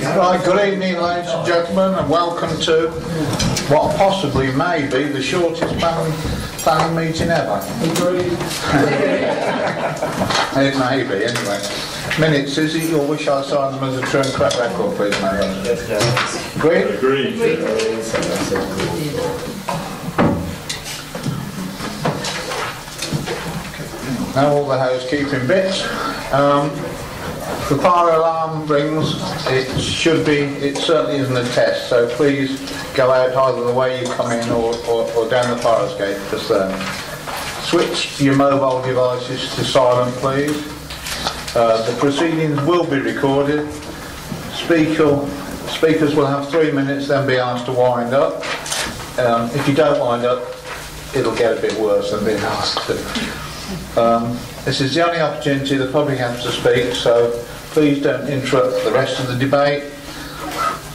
Right, good evening ladies and gentlemen, and welcome to what possibly may be the shortest planning meeting ever. It may be, anyway. Minutes, is it your wish I sign them as a true and correct record, please, Mayor? Yes. Agreed? Agreed. Now all the housekeeping bits. The fire alarm rings. It certainly isn't a test, so please go out either the way you come in or down the fire escape just there. Switch your mobile devices to silent, please. The proceedings will be recorded. Speakers will have 3 minutes, then be asked to wind up. If you don't wind up, it'll get a bit worse than being asked to. This is the only opportunity the public has to speak, so please don't interrupt the rest of the debate.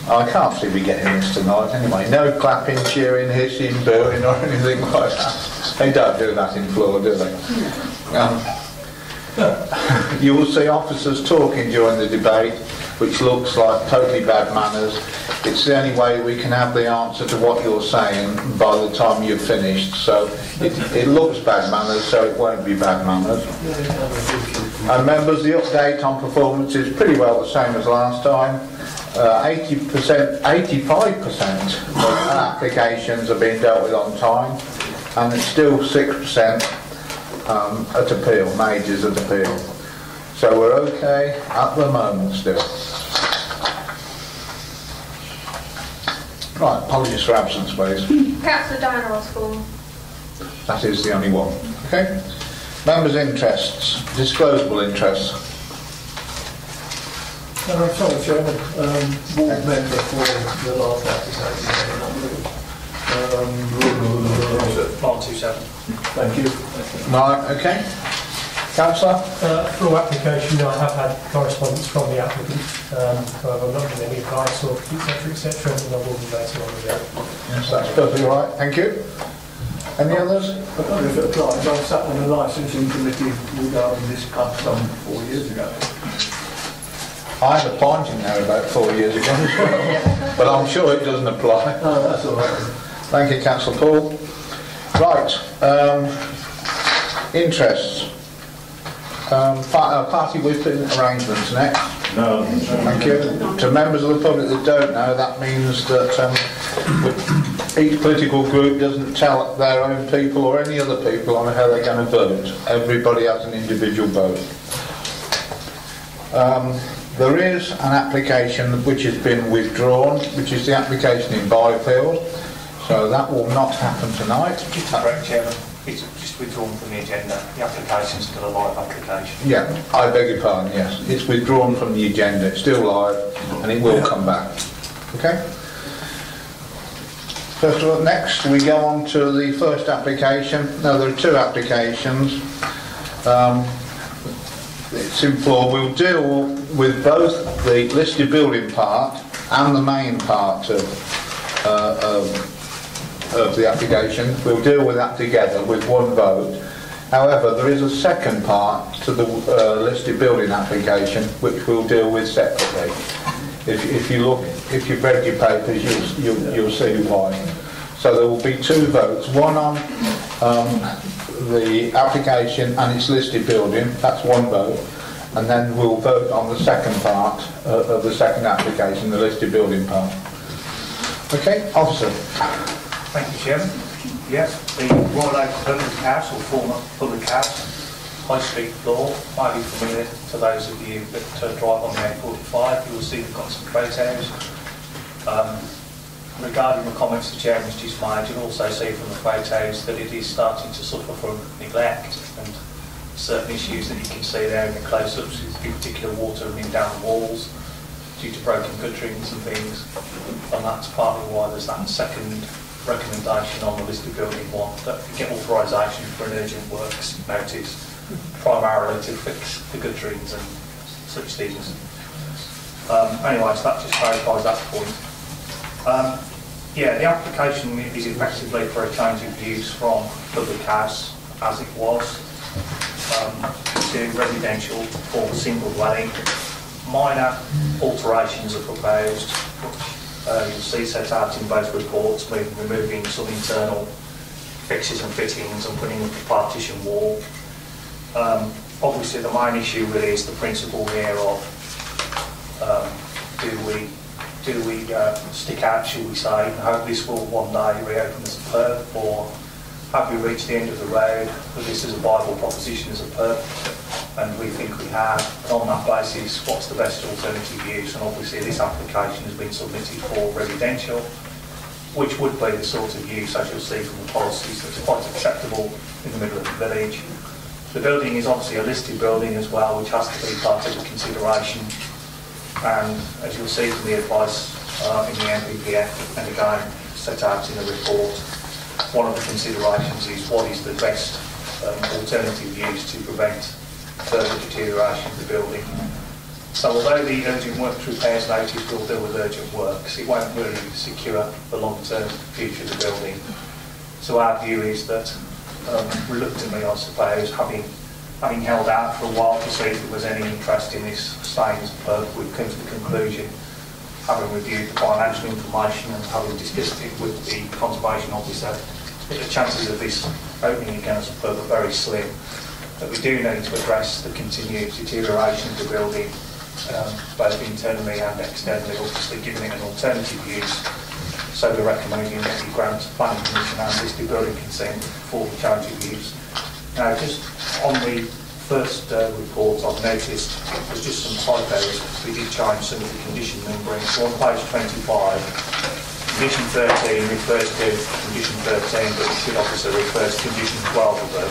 I can't see we getting this tonight anyway. No clapping, cheering, hissing, booing or anything like that. They don't do that in floor, do they? You will see officers talking during the debate, which looks like totally bad manners. It's the only way we can have the answer to what you're saying by the time you've finished. So it looks bad manners, so it won't be bad manners. And members, the update on performance is pretty well the same as last time. 85% of applications are being dealt with on time, and it's still 6% at appeal, majors at appeal. So we're okay at the moment still. Right, apologies for absence, please. Councillor Diner Osborne. That is the only one. Okay. Members' interests, disclosable interests. Sorry, Chairman. Ward member for the last application. Part 27. Thank you. Right, okay. Councillor? Through application, I have had correspondence from the applicant. However, I'm not getting any advice or etc., and I will be voting on the bill. Yes, that's perfectly right. Thank you. Any others? I don't know if it applies. I sat on the licensing committee regarding this cut some 4 years ago. I had a point in there about 4 years ago, but I'm sure it doesn't apply. Oh, that's all right. Thank you, Councillor Paul. Right, interests. Party whipping arrangements next. No. Thank you. To members of the public that don't know, that means that each political group doesn't tell their own people or any other people on how they're going to vote. Everybody has an individual vote. There is an application which has been withdrawn, which is the application in Byfield. So that will not happen tonight. Just to correct, Chairman, it's just withdrawn from the agenda. The application's still a live application. Yeah, I beg your pardon, yes. It's withdrawn from the agenda. It's still live and it will come back. Okay? First of all, next we go on to the first application. No, there are two applications. It's in floor. We'll deal with both the listed building part and the main part of the application. We'll deal with that together with one vote. However, there is a second part to the listed building application which we'll deal with separately. If you've read your papers, you'll see why. So there will be two votes, one on the application and its listed building, that's one vote, and then we'll vote on the second part of the second application, the listed building part. Okay, officer. Thank you, Chairman. Yes, the Royal Oak Public House, or former Public House, High Street floor, might be familiar to those of you that drive on the A45. You will see we've got some photos. Regarding the comments the Chairman's just made, you'll also see from the photos that it is starting to suffer from neglect, and certain issues that you can see there in the close-ups, in particular water running down the walls due to broken gutterings and things, and that's partly why there's that second recommendation on the listed building one, that we get authorisation for an urgent works notice, primarily to fix the gutterings and such things. Anyway, so that just clarifies that point. Yeah, the application is effectively for a change of use from public house, as it was, to residential or single dwelling. minor alterations are proposed, which you'll see set out in both reports, removing some internal fixtures and fittings and putting up a partition wall. Obviously the main issue really is the principle here of do we stick out, shall we say, and hope this will one day reopen as a perp, or have we reached the end of the road with this as a viable proposition as a perp? And we think we have. And on that basis, what's the best alternative use? And obviously this application has been submitted for residential, which would be the sort of use, as you'll see from the policies, that's quite acceptable in the middle of the village. The building is obviously a listed building as well, which has to be part of the consideration. And as you'll see from the advice in the MPPF, and again set out in the report, one of the considerations is what is the best alternative use to prevent further deterioration of the building. So although the urgent works repairs notice will deal with urgent works, it won't really secure the long-term future of the building. So our view is that, reluctantly I suppose, having held out for a while to see if there was any interest in this staying as a perp, we've come to the conclusion, having reviewed the financial information and having discussed it with the conservation officer, that the chances of this opening again as a perp are very slim. That we do need to address the continued deterioration of the building, both internally and externally, obviously giving it an alternative use. So we're recommending that we grant planning permission and listed building consent for the change of use. Now, just on the first report, I've noticed there's just some typos. We did change some of the condition numbering. So on page 25, condition 13 refers to condition 13, but it should obviously refer to condition 12 above.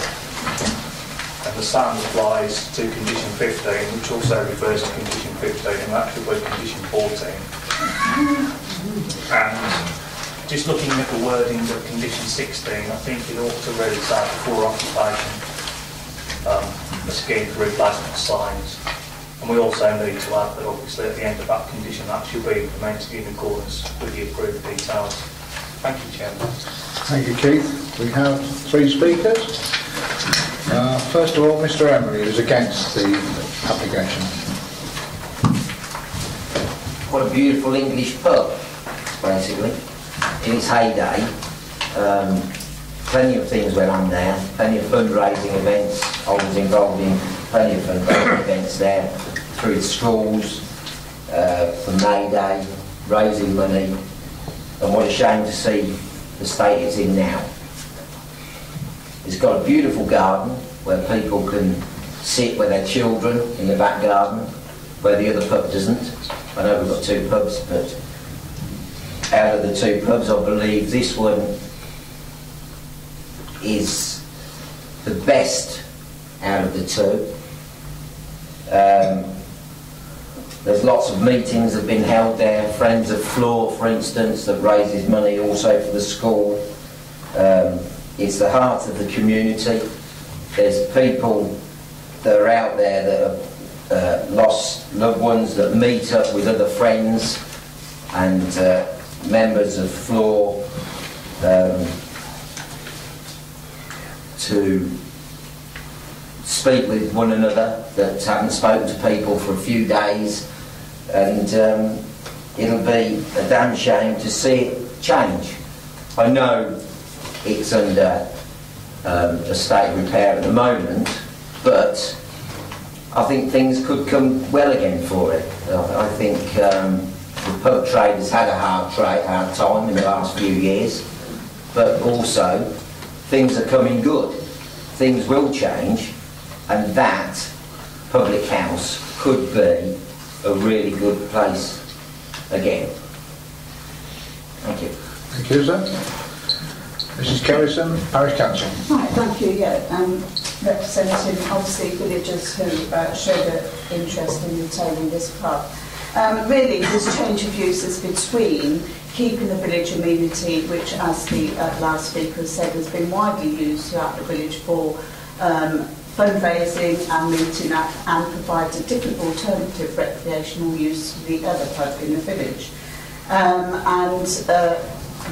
And the same applies to condition 15, which also refers to condition 15, and that should be condition 14. And just looking at the wording of condition 16, I think it ought to really say before occupation, a scheme for replacement signs. And we also need to add that obviously at the end of that condition that should be implemented in accordance with the approved details. Thank you, Chairman. Thank you, Keith. We have 3 speakers. First of all, Mr. Emery is against the application. What a beautiful English pub, basically. In its heyday, plenty of things went on there, plenty of fundraising events. I was involved in plenty of fundraising events there, through schools, for May Day, raising money, and what a shame to see the state it's in now. It's got a beautiful garden where people can sit with their children in the back garden, where the other pub doesn't. I know we've got 2 pubs, but out of the 2 pubs, I believe this one is the best out of the 2. There's lots of meetings that have been held there. Friends of Floor, for instance, that raises money also for the school. It's the heart of the community. There's people that are out there that have lost loved ones, that meet up with other friends and members of Floor to speak with one another, that haven't spoken to people for a few days, and it'll be a damn shame to see it change. I know it's under a state of repair at the moment, but I think things could come well again for it. I think the pub trade has had a hard time in the last few years, but also things are coming good. Things will change, and that public house could be a really good place again. Thank you. Thank you, sir. Mrs. Kerrison, Parish Council. Right, thank you. Yeah, representing obviously villagers who showed an interest in retaining this pub. Really, this change of use is between keeping the village amenity, which, as the last speaker said, has been widely used throughout the village for fundraising and meeting up, and provides a different alternative recreational use to the other pub in the village.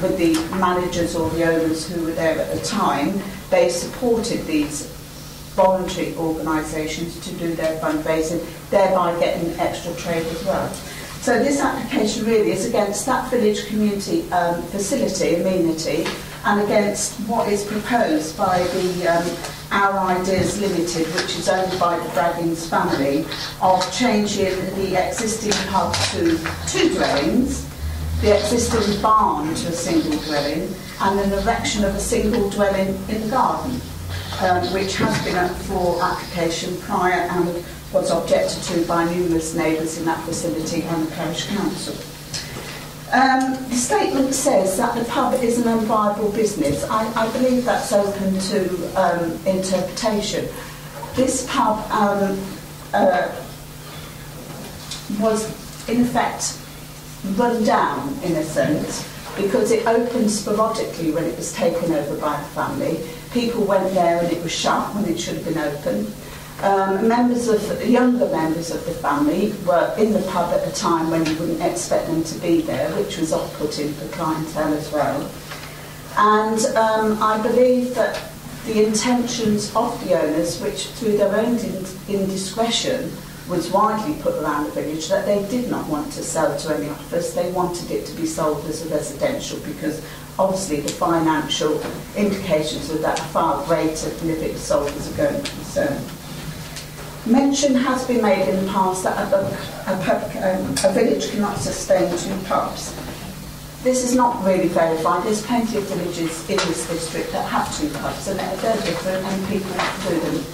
With the managers or the owners who were there at the time, they supported these voluntary organisations to do their fundraising, thereby getting extra trade as well. So this application really is against that village community facility, amenity, and against what is proposed by the Our Ideas Limited, which is owned by the Braggins family, of changing the existing pub to 2 dwellings, the existing barn to a single dwelling, and an erection of a single dwelling in the garden, which has been up for application prior and was objected to by numerous neighbours in that facility and the parish council. The statement says that the pub is an unviable business. I believe that's open to interpretation. This pub was in effect run down in a sense because it opened sporadically when it was taken over by the family. People went there and it was shut when it should have been open. Younger members of the family were in the pub at a time when you wouldn't expect them to be there, which was off-putting for clientele as well. And I believe that the intentions of the owners, which through their own indiscretion was widely put around the village, that they did not want to sell to any office. They wanted it to be sold as a residential because obviously the financial implications of that are far greater than if it was sold as a going concern. Mention has been made in the past that a village cannot sustain 2 pubs. This is not really verified. There's plenty of villages in this district that have 2 pubs and they're different and people do them.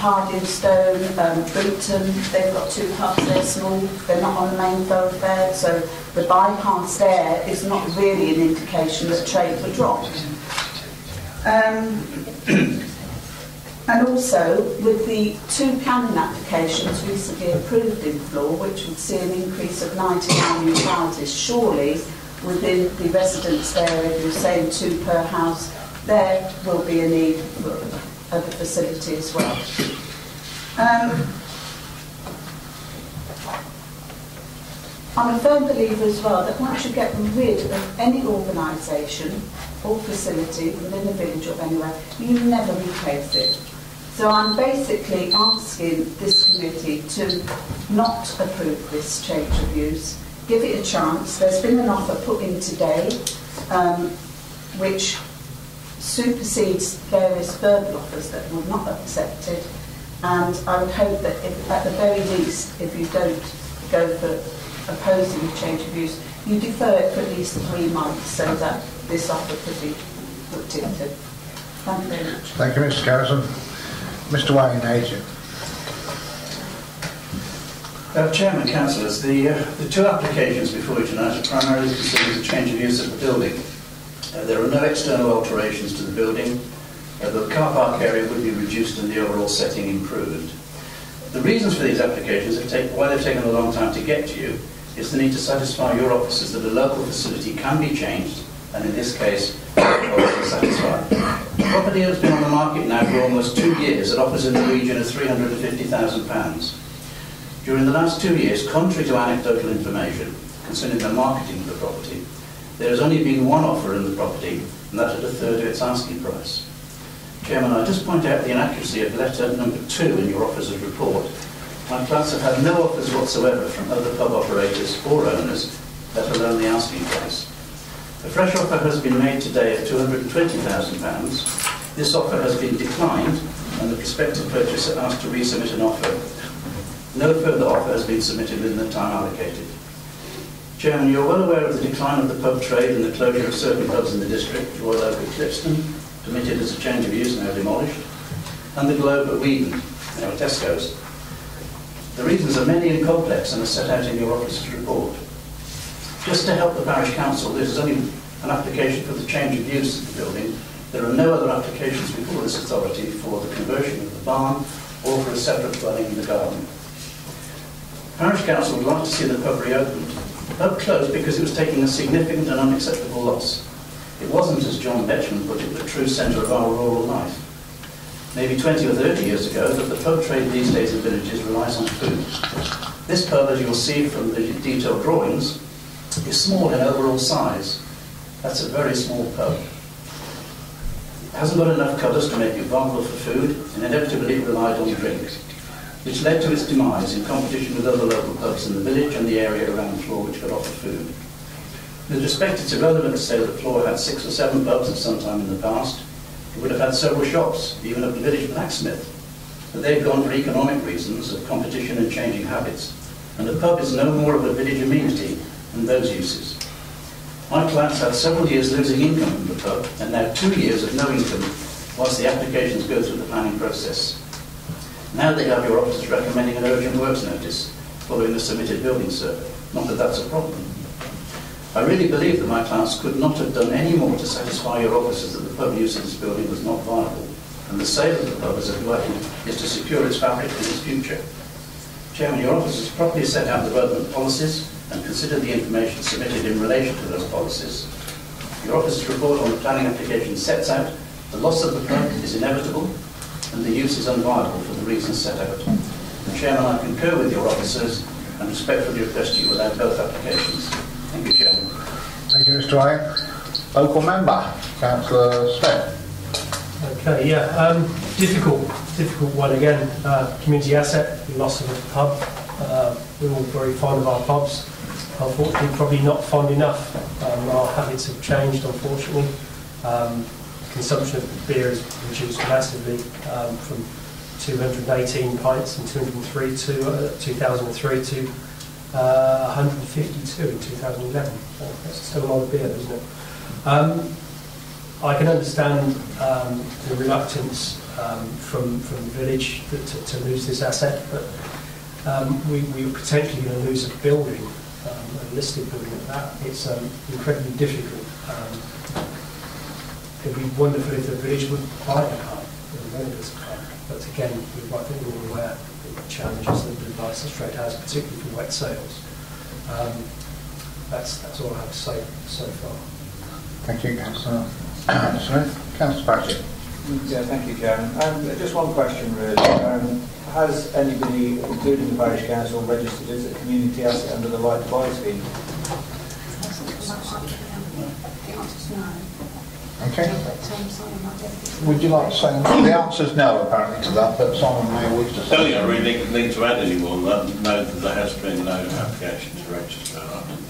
Hardingstone, Booton, they've got 2 pubs, they're small, they're not on the main thoroughfare, so the bypass there is not really an indication that trade would drop. And also, with the 2 planning applications recently approved in Floor, which would see an increase of 99 new houses, surely within the residence area, if you're saying 2 per house, there will be a need for a facility as well. I'm a firm believer as well that once you get rid of any organisation or facility within the village or anywhere, you never replace it. So I'm basically asking this committee to not approve this change of use. Give it a chance. There's been an offer put in today which supersedes various verbal offers that were not accepted, and I would hope that if, at the very least, if you don't go for opposing the change of use, you defer it for at least 3 months so that this offer could be looked into. Thank you very much. Thank you, Mr. Garrison. Mr. Wayne, agent. Chairman, councillors, the 2 applications before you tonight are primarily concerning the change of use of the building. There are no external alterations to the building. The car park area would be reduced and the overall setting improved. The reasons for these applications, why they've taken a long time to get to you, is the need to satisfy your officers that a local facility can be changed, and in this case, obviously satisfied. The property has been on the market now for almost 2 years at offers in the region of £350,000. During the last 2 years, contrary to anecdotal information concerning the marketing of the property, there has only been 1 offer in the property, and that at a third of its asking price. Chairman, I just point out the inaccuracy of letter number 2 in your officer's report. My clients have had no offers whatsoever from other pub operators or owners, let alone the asking price. A fresh offer has been made today of £220,000. This offer has been declined, and the prospective purchaser asked to resubmit an offer. No further offer has been submitted within the time allocated. Chairman, you're well aware of the decline of the pub trade and the closure of certain pubs in the district, Royal Oak at Clipston, permitted as a change of use, now demolished, and the Globe at Wheaton, now at Tesco's. The reasons are many and complex and are set out in your officer's report. Just to help the parish council, this is only an application for the change of use of the building. There are no other applications before this authority for the conversion of the barn or for a separate dwelling in the garden. Parish council would like to see the pub reopened. The pub closed because it was taking a significant and unacceptable loss. It wasn't, as John Betchman put it, the true centre of our rural life. Maybe 20 or 30 years ago, that the pub trade these days in villages relies on food. This pub, as you'll see from the detailed drawings, is small in overall size. That's a very small pub. hasn't got enough colours to make it viable for food, and inevitably it relied on drink, which led to its demise in competition with other local pubs in the village and the area around Floor which could offer food. With respect, it's irrelevant to say that Floor had 6 or 7 pubs at some time in the past. It would have had several shops, even up the village blacksmith. But they've gone for economic reasons of competition and changing habits, and the pub is no more of a village amenity than those uses. My clients had several years losing income from the pub, and now 2 years of no income whilst the applications go through the planning process. Now they have your officers recommending an urgent works notice following the submitted building survey. Not that that's a problem. I really believe that my clients could not have done any more to satisfy your officers that the pub use of this building was not viable, and the sale of the pub as a dwelling is to secure its fabric and its future. Chairman, your officers properly set out the relevant policies and consider the information submitted in relation to those policies. Your officer's report on the planning application sets out the loss of the pub is inevitable and the use is unviable for the reasons set out. And Chairman, I concur with your officers and respectfully request you allow both applications. Thank you, Chairman. Thank you, Mr. Wayne. Local member, Councillor Smith. Okay, yeah, difficult one again. Community asset, the loss of a pub. We're all very fond of our pubs. Unfortunately, probably not fond enough. Our habits have changed, unfortunately. Consumption of beer has reduced massively from 218 pints in 2003 to 152 in 2011. That's still a lot of beer, isn't it? I can understand the reluctance from the village to lose this asset, but we're potentially going to lose a building, a listed building at that. It's incredibly difficult. It'd be wonderful if the village would buy a pub and rent it as a pub, but again, I think we're all aware of the challenges that the licensed trade has, particularly for wet sales. That's all I have to say so far. Thank you, Councillor Smith. Councillor Paget. Yeah, thank you, Chairman. Just one question, really. Has anybody, including the parish council, registered as a community asset under the right to buy scheme? Okay. Would you like to say anything? The answer's no, apparently, to that, but someone may wish to I say. don't think I really need to add any more than that. No, there has been no application to register. I think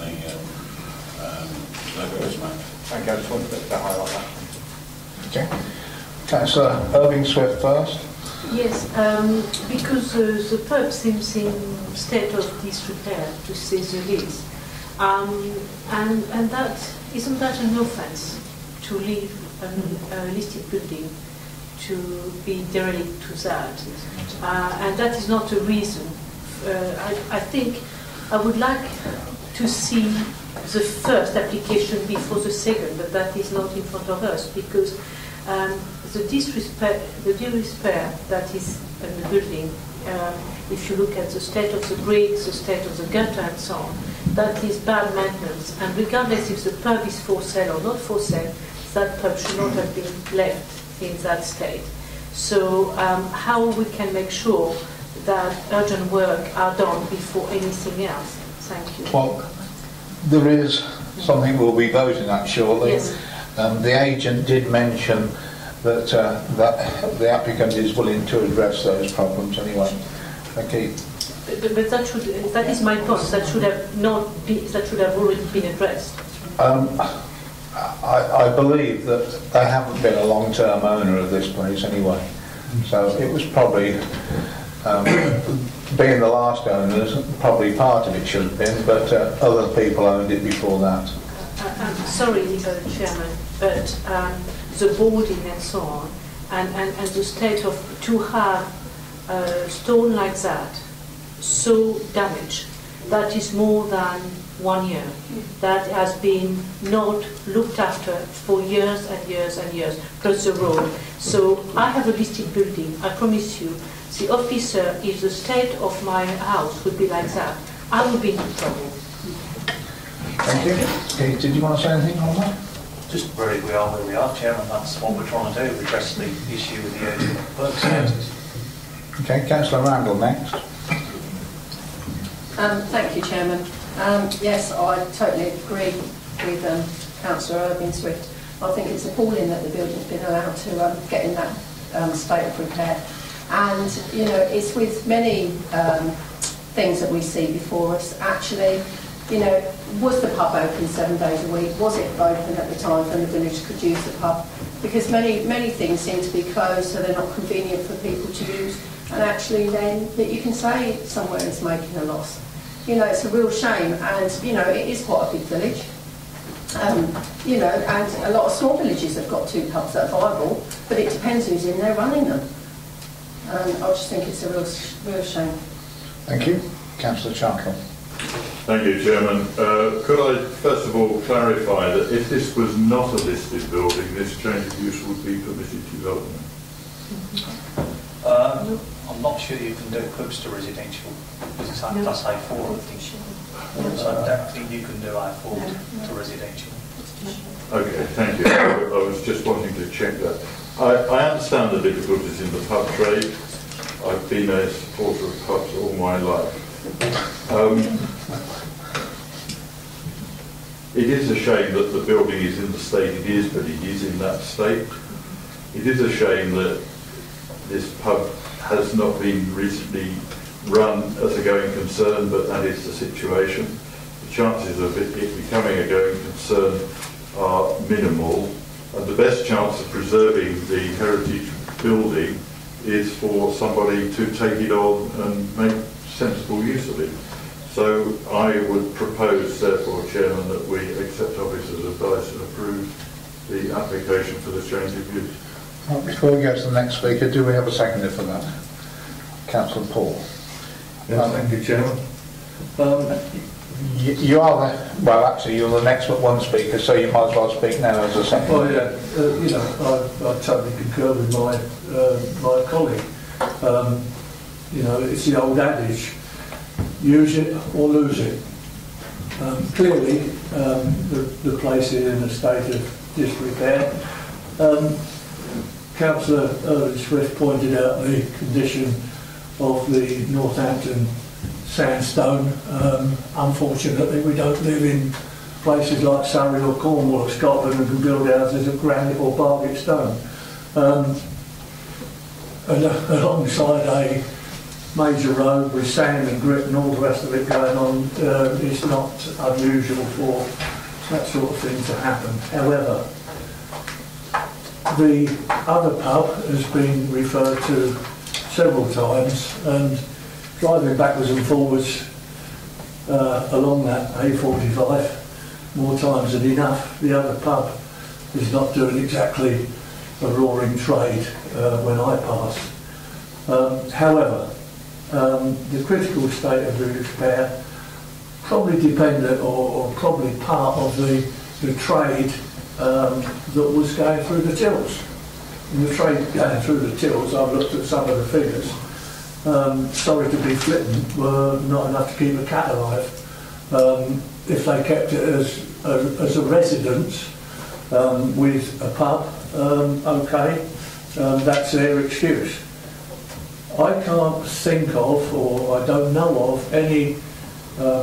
there is, mate. Thank you. I just wanted to highlight that. Okay. Councillor Irving Swift first. Yes, because the pub seems in state of disrepair, to say the least. And that, isn't that an offence to leave a listed building to be derelict to that? And that is not a reason. I think I would like to see the first application before the second, but that is not in front of us, because the disrepair that is in the building, if you look at the state of the bricks, the state of the gutter and so on, that is bad maintenance. And regardless if the pub is for sale or not for sale, that pub should not have been left in that state. So how we can make sure that urgent work are done before anything else? Thank you. Well, there is something we'll be voting at shortly. Yes. The agent did mention that that the applicant is willing to address those problems anyway. Okay. But that is my point. That should have not be. That should have already been addressed. I believe that they haven't been a long-term owner of this place anyway, so it was probably being the last owners. Probably part of it should have been, but other people owned it before that. I'm sorry, Chairman, but the boarding and so on, and the state of to have stone like that so damaged, that is more than 1 year. That has been not looked after for years and years and years, plus the road. So I have a listed building, I promise you, the officer, if the state of my house would be like that, I would be in trouble. Thank you. Okay, did you want to say anything on that? Just really, we are where we are, Chairman. That's what we're trying to do, address the issue with the urgent work status. Okay, Councillor Randall next. Thank you, Chairman. Yes, I totally agree with Councillor Irving Swift. I think it's appalling that the building's been allowed to get in that state of repair. And, you know, it's with many things that we see before us. Actually, you know, was the pub open 7 days a week? Was it open at the time when the village could use the pub? Because many things seem to be closed, so they're not convenient for people to use. And actually then, that you can say somewhere is making a loss. You know, it's a real shame, and, you know, it is quite a big village. You know, and a lot of small villages have got 2 pubs that are viable, but it depends who's in there running them. I just think it's a real shame. Thank you. Councillor Charnkel. Thank you, Chairman. Could I first of all clarify that if this was not a listed building, this change of use would be permitted development? I'm not sure you can do pubs to residential because it's plus A4, I think. So I don't think you can do A4 to residential. Okay, thank you. I was just wanting to check that. I understand the difficulties in the pub trade. I've been a supporter of pubs all my life. It is a shame that the building is in the state it is, but it is in that state. It is a shame that this pub has not been recently run as a going concern, but that is the situation. The chances of it becoming a going concern are minimal, and the best chance of preserving the heritage building is for somebody to take it on and make sensible use of it. So I would propose, therefore, Chairman, that we accept officer's advice and approve the application for the change of use. Well, before we go to the next speaker, do we have a seconder for that? Councillor Paul. Yes, thank you, Chairman. You are the, well, actually, you're the next one speaker, so you might as well speak now as a second. Well, yeah, you know, I totally concur with my colleague. You know, it's the old adage, use it or lose it. Clearly, the place is in a state of disrepair. Councillor Erwin Swift pointed out the condition of the Northampton sandstone. Unfortunately, we don't live in places like Surrey or Cornwall or Scotland and can build houses of granite or Bargate stone. Alongside a major road with sand and grit and all the rest of it going on, it's not unusual for that sort of thing to happen. However, the other pub has been referred to several times, and driving backwards and forwards along that A45 more times than enough, the other pub is not doing exactly a roaring trade when I pass. However, the critical state of the repair probably dependent or probably part of the trade that was going through the tills. And the trade going through the tills, I've looked at some of the figures, sorry to be flippant, were not enough to keep a cat alive. If they kept it as a residence with a pub, okay, that's their excuse. I can't think of, or I don't know of, any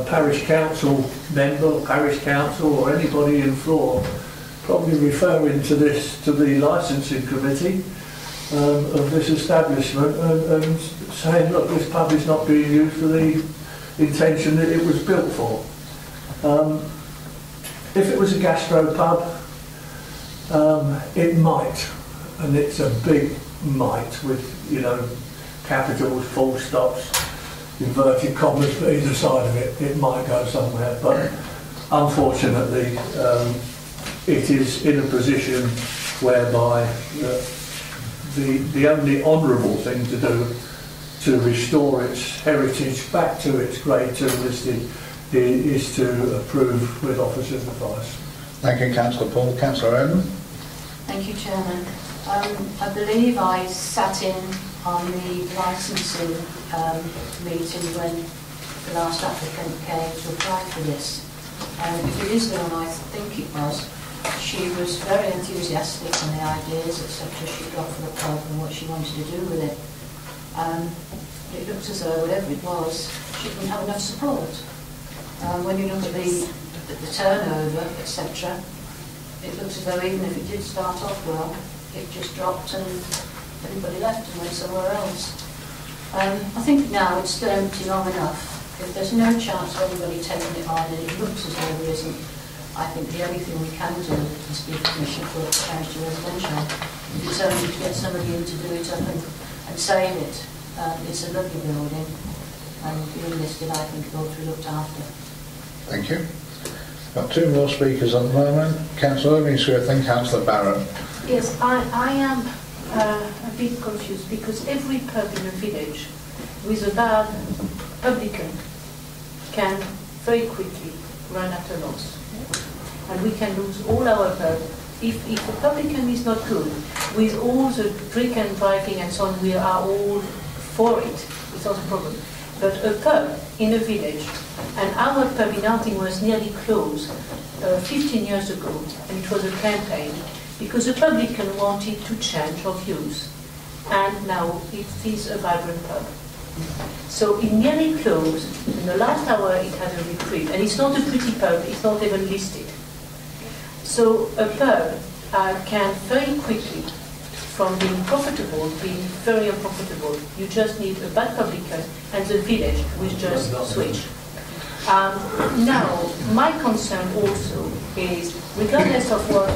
parish council member, or parish council, or anybody in floor probably referring to this to the licensing committee of this establishment and saying, look, this pub is not being used for the intention that it was built for. If it was a gastro pub, it might, and it's a big might with, you know, capitals, full stops, inverted commas for either side of it. It might go somewhere, but unfortunately it is in a position whereby the only honourable thing to do to restore its heritage back to its Grade 2 listing is to approve with officer's advice. Thank you, Councillor Paul. Councillor Owen. Thank you, Chairman. I believe I sat in on the licensing meeting when the last applicant came to apply for this. If it is the one I think it was, she was very enthusiastic on the ideas, etc. she got for the pub and what she wanted to do with it. It looked as though whatever it was, she didn't have enough support. When you look at the turnover, etc., it looks as though even if it did start off well, it just dropped and everybody left and went somewhere else. I think now it's still empty long enough. If there's no chance of anybody taking it on and it looks as though there isn't, I think the only thing we can do is give permission for it to change to residential. If it's only to get somebody in to do it up and save it. It's a lovely building, and being listed, I think it ought to be looked after. Thank you. Got two more speakers at the moment. Councillor Irving-Swift and Councillor Barrett. Yes, I am a bit confused because every pub in a village with a bad publican can very quickly run at a loss. And we can lose all our pub. If the publican is not good, with all the drink and driving and so on, we are all for it. It's not a problem. But a pub in a village, and our pub in Arting was nearly closed 15 years ago, and it was a campaign, because the publican wanted to change of use. And now it is a vibrant pub. So it nearly closed. In the last hour it had a reprieve. And it's not a pretty pub, it's not even listed. So a pub can very quickly, from being profitable, being very unprofitable. You just need a bad publican and the village will just switch. Now, my concern also is, regardless of what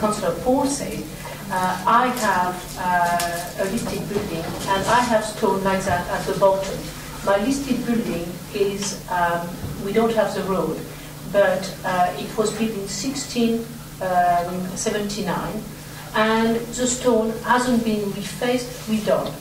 Councillor Paul said, I have a listed building and I have stone like that at the bottom. My listed building is, we don't have the road, but it was built in 1679 and the stone hasn't been refaced, redone.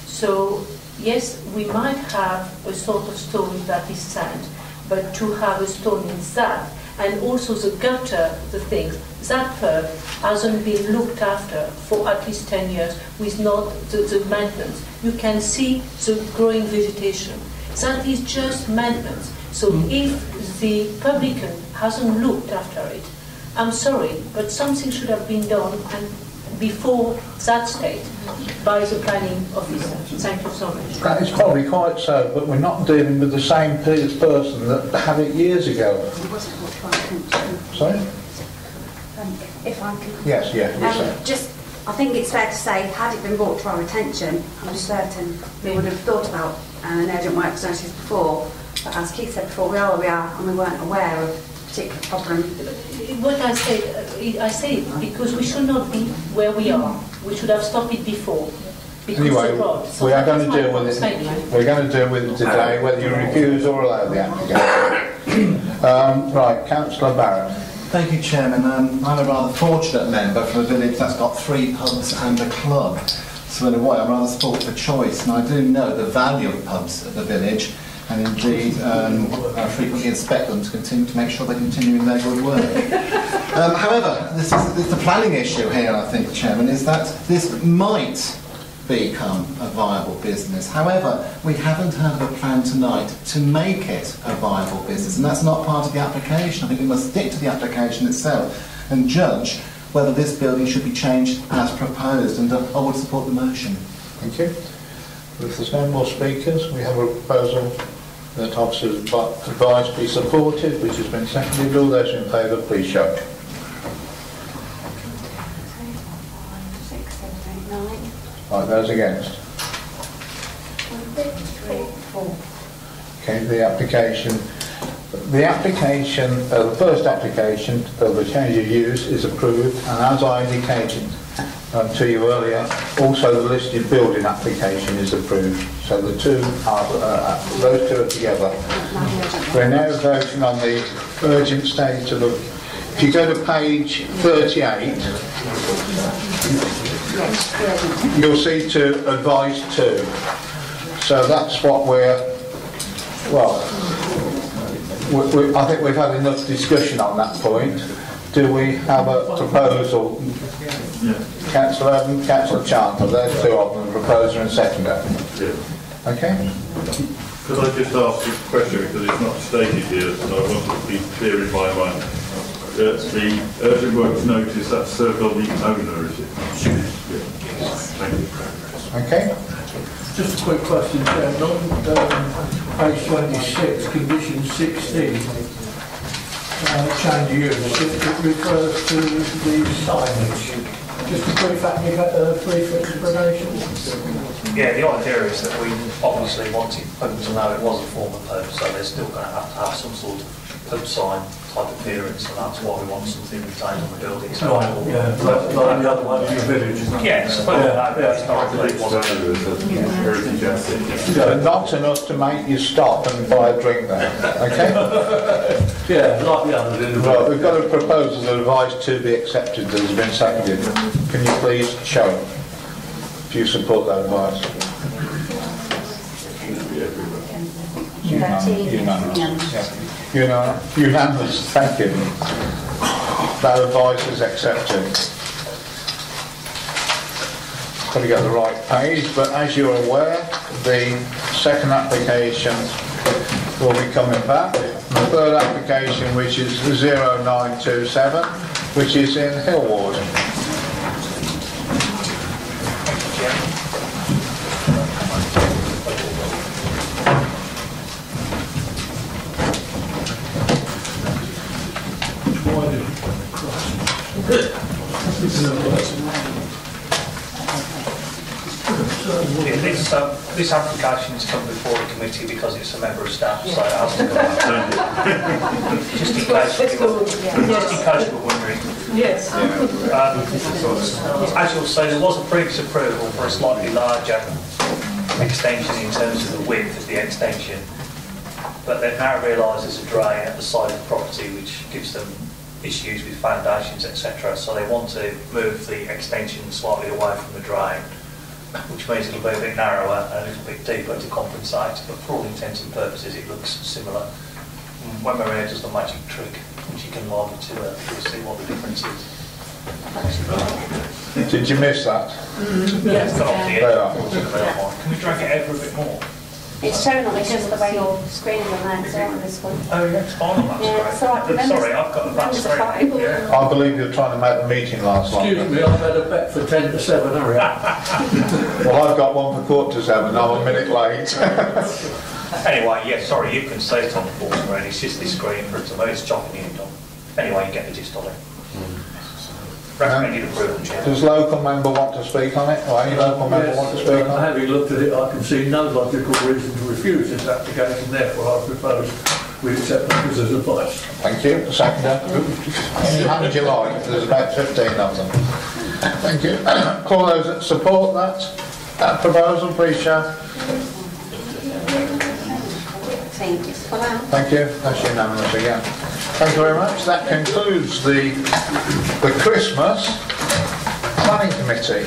So yes, we might have a sort of stone that is sand, but to have a stone in that, and also the gutter, the things, that pub hasn't been looked after for at least 10 years with not the maintenance. You can see the growing vegetation. That is just maintenance. So if the publican hasn't looked after it, I'm sorry, but something should have been done and before that state by the planning officer. Thank you so much. That is probably quite so, but we're not dealing with the same person that had it years ago. Sorry? If I could. Yes, yeah. I think it's fair to say, had it been brought to our attention, I'm certain we would have thought about an urgent works notice before. But as Keith said before, we are, and we weren't aware of particular problem. What I say because we should not be where we are. We should have stopped it before. Anyway, we are going to deal with it. We're going to deal with it today, whether you refuse or allow the application. Right, Councillor Barrett. Thank you, Chairman. I'm a rather fortunate member from a village that's got 3 pubs and a club. So in a way, I'm rather spoilt for choice, and I do know the value of pubs at the village. And indeed, I frequently inspect them to make sure they're continuing their good work. However, this is the planning issue here, I think, Chairman, is that this might become a viable business. However, we haven't had a plan tonight to make it a viable business, and that's not part of the application. I think we must stick to the application itself and judge whether this building should be changed as proposed, and I would support the motion. Thank you. If there's no more speakers, we have a proposal that officers advised be supported, which has been seconded. All those in favour, please show. 6, 7, 8, 9. Right, those against. 1, 2, 3, 4. Okay, the first application of the change of use is approved, and as I indicated to you earlier, also the listed building application is approved. So the two are, those two are together. We're now voting on the urgent state of the. If you go to page 38, you'll see to advise 2. So that's what I think we've had enough discussion on that point. Do we have a proposal? Councillor Evans, Councillor Chandler, there's 2 of them, proposer and seconder. Okay? Could I just ask a question, because it's not stated here, and I want it to be clear in my mind. The urgent works notice, that's served on the owner, is it? Yes. Thank you. Okay. Just a quick question, Chairman. On page 26, condition 16, change of use, it refers to the signage. Just a brief explanation. Yeah, the idea is that we obviously wanted people to know it was a former pub, so they're still going to have some sort of pub sign type appearance, and that's why we want something retained on the building. So right, yeah, like the other one in the village, isn't it? Yeah, so that historically wasn't. But not enough to make you stop and buy a drink there, okay? Yeah, like the others in the Right, we've got a proposal of advice to be accepted that has been seconded. Can you please show if you support that advice? Unanimous, thank you. That advice is accepted. Got to get the right page, but as you're aware, the second application will be coming back. The third application, which is 0927, which is in Hillward. This application has come before the committee because it's a member of staff, so it has to come back. Just in case you were wondering. Yes. As you'll say, there was a previous approval for a slightly larger extension in terms of the width of the extension, but they've now realised there's a drain at the side of the property which gives them issues with foundations, etc. So they want to move the extension slightly away from the drain, which means it'll be a bit narrower and a little bit deeper to compensate, but for all intents and purposes it looks similar. When Maria does the magic trick, which you can log it to her, you'll see what the difference is. Did you miss that? Yes, got off the edge. Can we drag it over a bit more? It's shown on just the way you're screening the lens on this one. Oh yeah, it's fine on that screen. Right, sorry, I've got that screen. Yeah. I believe you're trying to make the meeting last longer. Excuse me, I've had a bet for 10 to 7, hurry up. Well, I've got one for 6:45, I'm a minute late. Anyway, yeah, sorry, you can see it on the full screen, it's just this screen for it to move, it's chopping it on. Anyway, you get the gist of it. Recommended approval, Chair. Does local member want to speak on it? Or any local member want to speak on it? Having looked at it, I can see no logical reason to refuse this application, therefore I propose we accept the as advice. Thank you. Seconder. How would you like? There's about 15 of them. Thank you. Call those that support that proposal, please show. Thank you. That's unanimous again. Thank you very much. That concludes the Christmas Planning Committee.